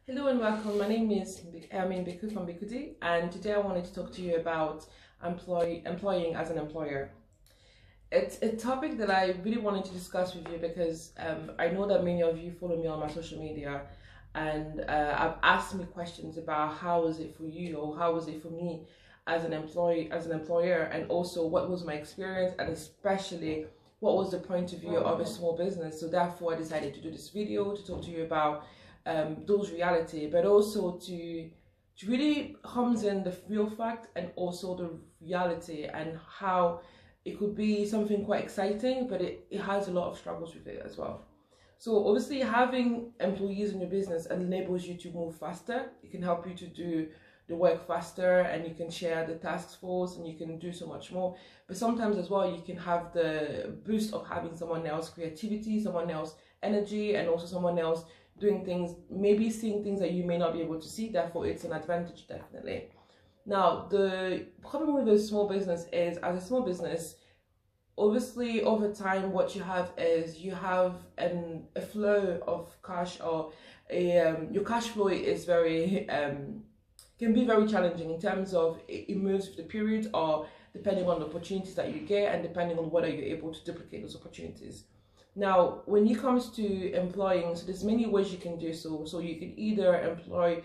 Hello and welcome. My name is Beku from Bikuti, and today I wanted to talk to you about employing as an employer. It's a topic that I really wanted to discuss with you because I know that many of you follow me on my social media, and have asked me questions about how was it for you or how was it for me as an employer, and also what was my experience, and especially what was the point of view of a small business. So therefore, I decided to do this video to talk to you about those reality, but also to really comes in the real fact and also the reality, and how it could be something quite exciting, but it has a lot of struggles with it as well. So obviously having employees in your business enables you to move faster. It can help you to do the work faster, and you can share the task force, and you can do so much more. But sometimes as well, you can have the boost of having someone else creativity, someone else energy, and also someone else doing things, maybe seeing things that you may not be able to see. Therefore, it's an advantage, definitely. Now, the problem with a small business is, as a small business, obviously over time what you have is you have a flow of cash, or your cash flow is very can be very challenging in terms of it moves with the period, or depending on the opportunities that you get, and depending on whether you're able to duplicate those opportunities. Now, when it comes to employing, so there's many ways you can do so. So you can either employ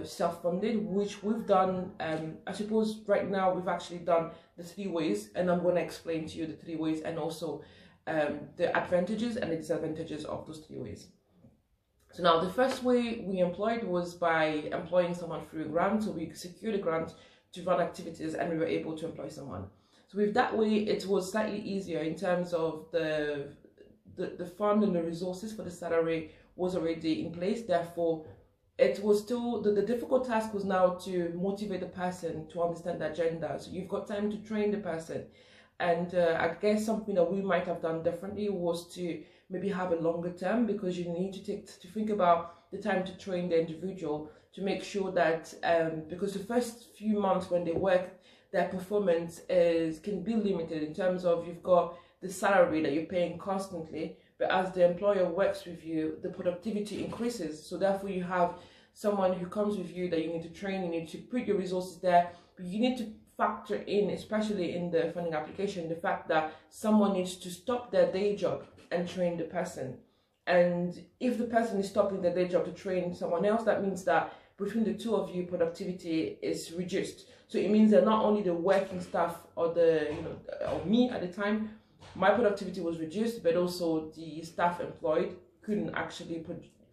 self-funded, which we've done. I suppose right now we've actually done the 3 ways, and I'm going to explain to you the 3 ways, and also the advantages and the disadvantages of those 3 ways. So now the first way we employed was by employing someone through a grant. So we secured a grant to run activities, and we were able to employ someone. So with that way, it was slightly easier in terms of the fund and the resources for the salary was already in place. Therefore, it was still the difficult task was now to motivate the person to understand the agenda. So you've got time to train the person, and I guess something that we might have done differently was to maybe have a longer term, because you need to think about the time to train the individual, to make sure that because the first few months when they work, their performance can be limited in terms of you've got the salary that you're paying constantly, but as the employer works with you, the productivity increases. So therefore you have someone who comes with you that you need to train, you need to put your resources there, but you need to factor in, especially in the funding application, the fact that someone needs to stop their day job and train the person. And if the person is stopping their day job to train someone else, that means that between the 2 of you, productivity is reduced. So it means that not only the working staff or or me at the time, my productivity was reduced, but also the staff employed couldn't actually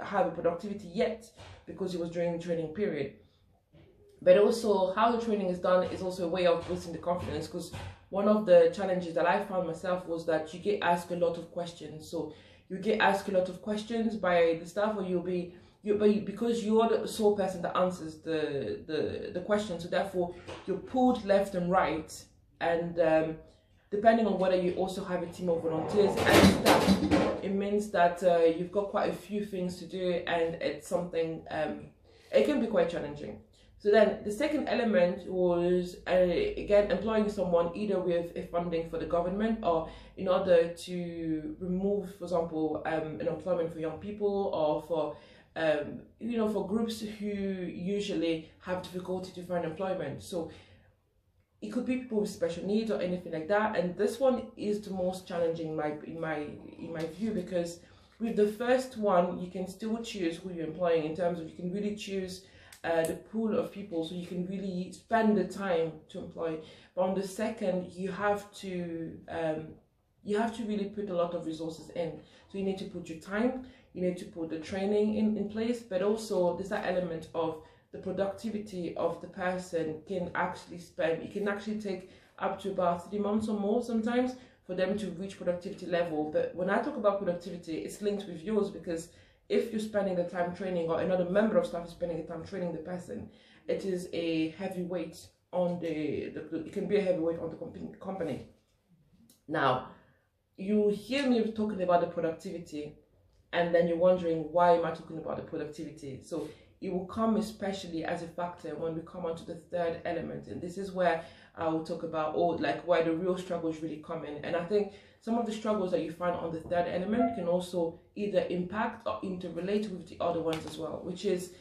have a productivity yet, because it was during the training period. But also how the training is done is also a way of boosting the confidence, because one of the challenges that I found myself was that you get asked a lot of questions. So you get asked a lot of questions by the staff, or because you're the sole person that answers the question, so therefore you're pulled left and right, and depending on whether you also have a team of volunteers and staff, it means that you've got quite a few things to do, and it's something it can be quite challenging. So then the second element was again employing someone either with a funding for the government, or in order to remove, for example, unemployment for young people, or for for groups who usually have difficulty to find employment. So it could be people with special needs or anything like that. And this one is the most challenging in my view, because with the first one you can still choose who you're employing, in terms of you can really choose the pool of people, so you can really spend the time to employ. But on the second, you have to really put a lot of resources in. So you need to put your time, you need to put the training in place, but also there's that element of the productivity of the person can actually it can actually take up to about 3 months or more sometimes for them to reach productivity level. But when I talk about productivity, it's linked with yours, because if you're spending the time training, or another member of staff is spending the time training the person, it is a heavy weight on it can be a heavy weight on the company. Now, you hear me talking about the productivity, and then you're wondering, why am I talking about the productivity? So it will come especially as a factor when we come on to the third element, and this is where I will talk about where the real struggles really come in. And I think some of the struggles that you find on the third element can also either impact or interrelate with the other ones as well, which is,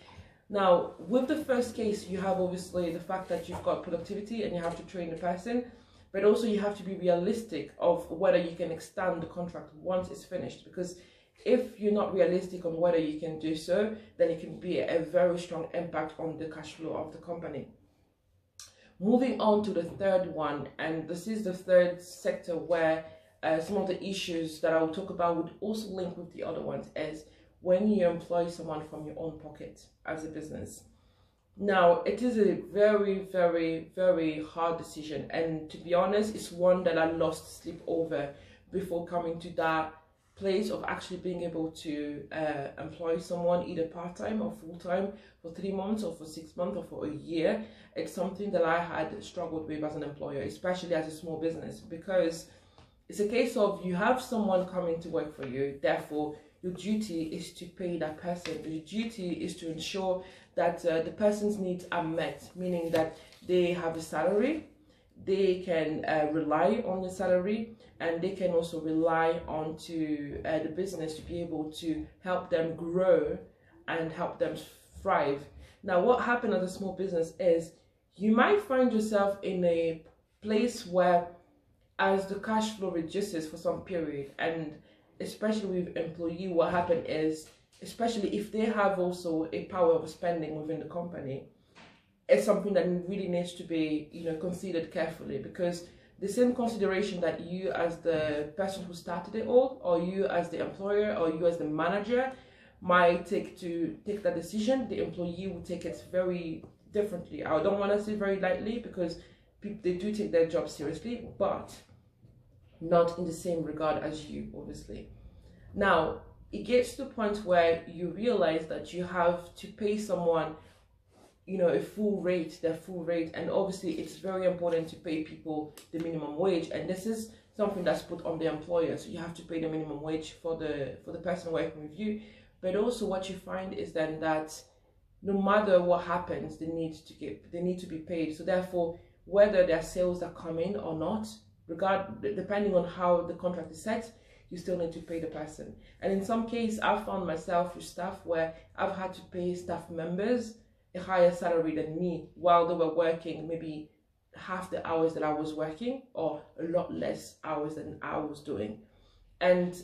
now with the first case, you have obviously the fact that you've got productivity and you have to train the person, but also you have to be realistic of whether you can extend the contract once it's finished, because if you're not realistic on whether you can do so, then it can be a very strong impact on the cash flow of the company. Moving on to the third one, and this is the third sector where some of the issues that I will talk about would also link with the other ones, is when you employ someone from your own pocket as a business. Now, it is a very, very, very hard decision, and to be honest, it's one that I lost sleep over before coming to that place of actually being able to employ someone either part-time or full-time for 3 months or for 6 months or for a year. It's something that I had struggled with as an employer, especially as a small business, because it's a case of you have someone coming to work for you, therefore your duty is to pay that person. Your duty is to ensure that the person's needs are met, meaning that they have a salary, they can rely on the salary, and they can also rely on to the business to be able to help them grow and help them thrive. Now, what happens as a small business is you might find yourself in a place where, as the cash flow reduces for some period, and especially with employee, what happens is, especially if they have also a power of spending within the company, it's something that really needs to be, considered carefully, because the same consideration that you as the person who started it all, or you as the employer, or you as the manager might take that decision, the employee will take it very differently. I don't want to say very lightly, because they do take their job seriously, but not in the same regard as you, obviously. Now, it gets to the point where you realize that you have to pay someone their full rate, and obviously it's very important to pay people the minimum wage, and this is something that's put on the employer. So you have to pay the minimum wage for the person working with you. But also what you find is then that no matter what happens, they need to be paid. So therefore, whether their sales are coming or not, depending on how the contract is set, you still need to pay the person. And in some cases, I've found myself with staff where I've had to pay staff members a higher salary than me while they were working maybe half the hours that I was working, or a lot less hours than I was doing. And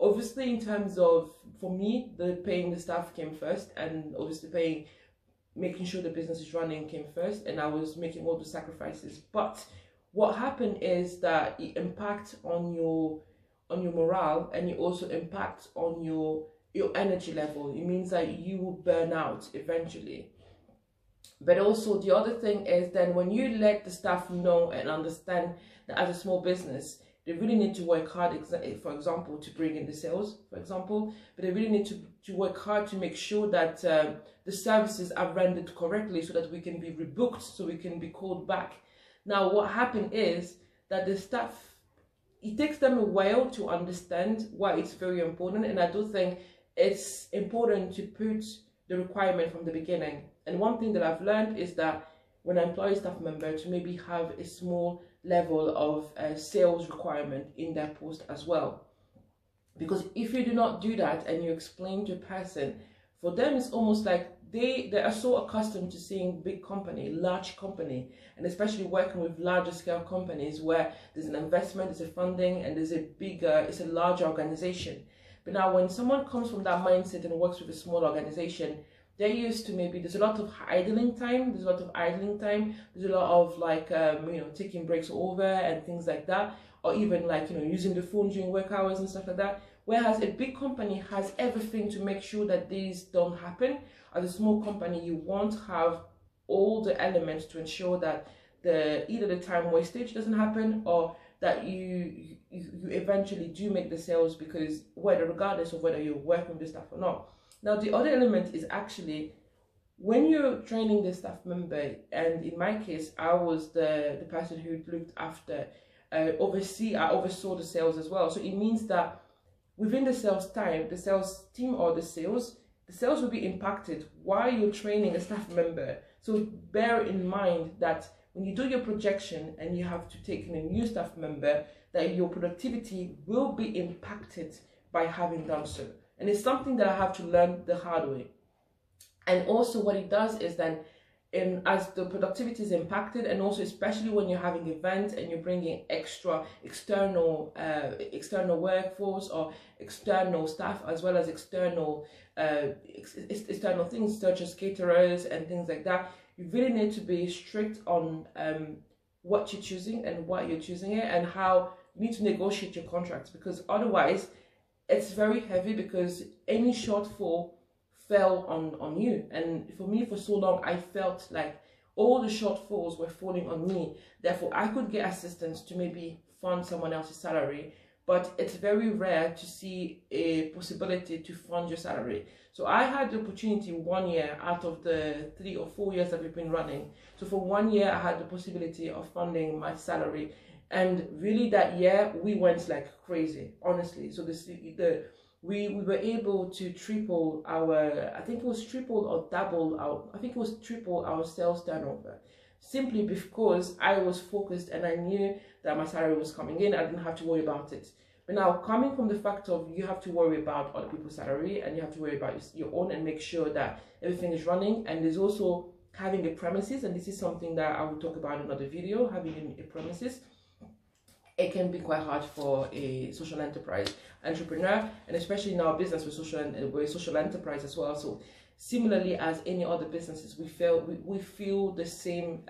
obviously, in terms of, for me, paying the staff came first, and obviously making sure the business is running came first, and I was making all the sacrifices. But what happened is that it impacts on your morale, and it also impacts on your energy level. It means that you will burn out eventually. But also the other thing is then when you let the staff know and understand that as a small business, they really need to work hard, for example, to bring in the sales, for example, but they really need to work hard to make sure that the services are rendered correctly, so that we can be rebooked, so we can be called back. Now, what happened is that the staff, it takes them a while to understand why it's very important, and I do think it's important to put the requirement from the beginning. And one thing that I've learned is that when I employ a staff member, to maybe have a small level of sales requirement in their post as well. Because if you do not do that and you explain to a person, for them it's almost like they are so accustomed to seeing big company, large company, and especially working with larger scale companies where there's an investment, there's a funding, and it's a larger organization. But now when someone comes from that mindset and works with a small organization, they're used to, maybe there's a lot of idling time, there's a lot of taking breaks over and things like that, or even using the phone during work hours and stuff like that. Whereas a big company has everything to make sure that these don't happen. As a small company, you won't have all the elements to ensure that either the time wastage doesn't happen, or that you eventually do make the sales, because regardless of whether you're working with the staff or not. Now, the other element is actually when you're training the staff member, and in my case, I was the person who looked after, I oversaw the sales as well. So it means that within the sales time, the sales team or the sales will be impacted while you're training a staff member. So bear in mind that when you do your projection and you have to take in a new staff member, that your productivity will be impacted by having done so. And it's something that I have to learn the hard way. And also what it does is then, as the productivity is impacted, and also especially when you're having events and you're bringing external workforce or external staff, as well as external things such as caterers and things like that, you really need to be strict on what you're choosing and what you're choosing it, and how you need to negotiate your contracts, because otherwise it's very heavy, because any shortfall fell on you. And for me, for so long, I felt like all the shortfalls were falling on me. Therefore, I could get assistance to maybe fund someone else's salary, but it's very rare to see a possibility to fund your salary. So I had the opportunity 1 year out of the 3 or 4 years that we've been running. So for 1 year, I had the possibility of funding my salary. And really that year, we went like crazy, honestly. So we were able to triple our, I think it was triple or double our, I think it was triple our sales turnover, simply because I was focused and I knew that my salary was coming in. I didn't have to worry about it. But now, coming from the fact of you have to worry about other people's salary and you have to worry about your own and make sure that everything is running, and there's also having a premises, and this is something that I will talk about in another video, having a premises. It can be quite hard for a social enterprise entrepreneur, and especially in our business, we're social enterprise as well. So similarly as any other businesses, we feel the same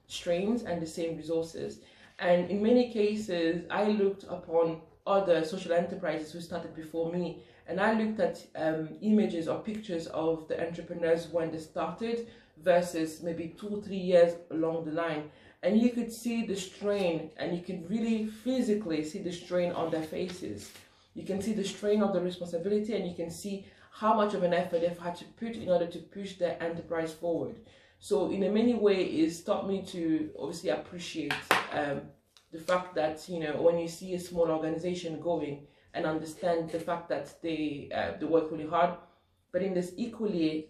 strains and the same resources. And in many cases, I looked upon other social enterprises who started before me, and I looked at images or pictures of the entrepreneurs when they started versus maybe 2 or 3 years along the line. And you could see the strain, and you can really physically see the strain on their faces. You can see the strain of the responsibility, and you can see how much of an effort they've had to put in order to push their enterprise forward. So in a many ways, it's taught me to obviously appreciate the fact that, you know, when you see a small organization going, and understand the fact that they work really hard. But in this equally,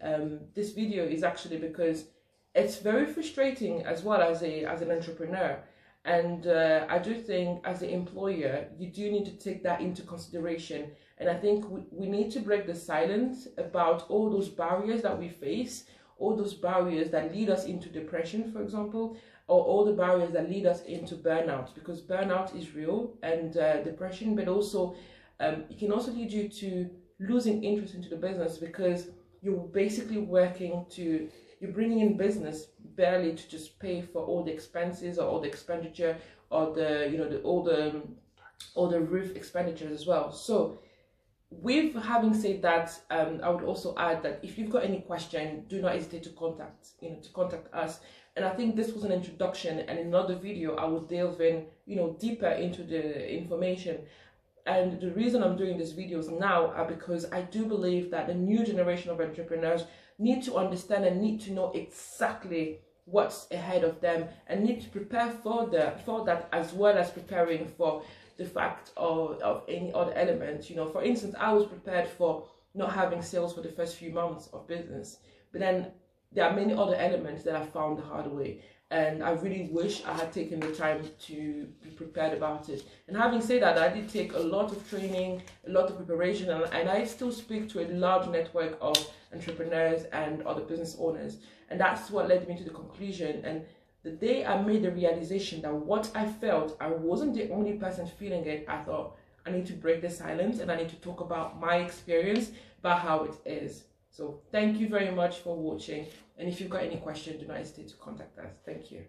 this video is actually because it's very frustrating as well as an entrepreneur. And I do think as an employer, you do need to take that into consideration. And I think we need to break the silence about all those barriers that we face, all those barriers that lead us into depression, for example, or all the barriers that lead us into burnout, because burnout is real, and depression, but also it can also lead you to losing interest into the business, because you're basically you're bringing in business barely to just pay for all the expenses or all the expenditure or all the roof expenditures as well. So with having said that, I would also add that if you've got any question, do not hesitate to contact us. And I think this was an introduction, and in another video I will delve in, deeper into the information. And the reason I'm doing these videos now are because I do believe that the new generation of entrepreneurs need to understand and need to know exactly what's ahead of them, and need to prepare for that, as well as preparing for the fact of any other element. For instance, I was prepared for not having sales for the first few months of business, but then there are many other elements that I found the hard way. And I really wish I had taken the time to be prepared about it. And having said that, I did take a lot of training, a lot of preparation, and I still speak to a large network of entrepreneurs and other business owners. And that's what led me to the conclusion. And the day I made the realization that what I felt, I wasn't the only person feeling it, I thought, I need to break the silence and I need to talk about my experience, about how it is. So thank you very much for watching. And if you've got any questions, do not hesitate to contact us. Thank you.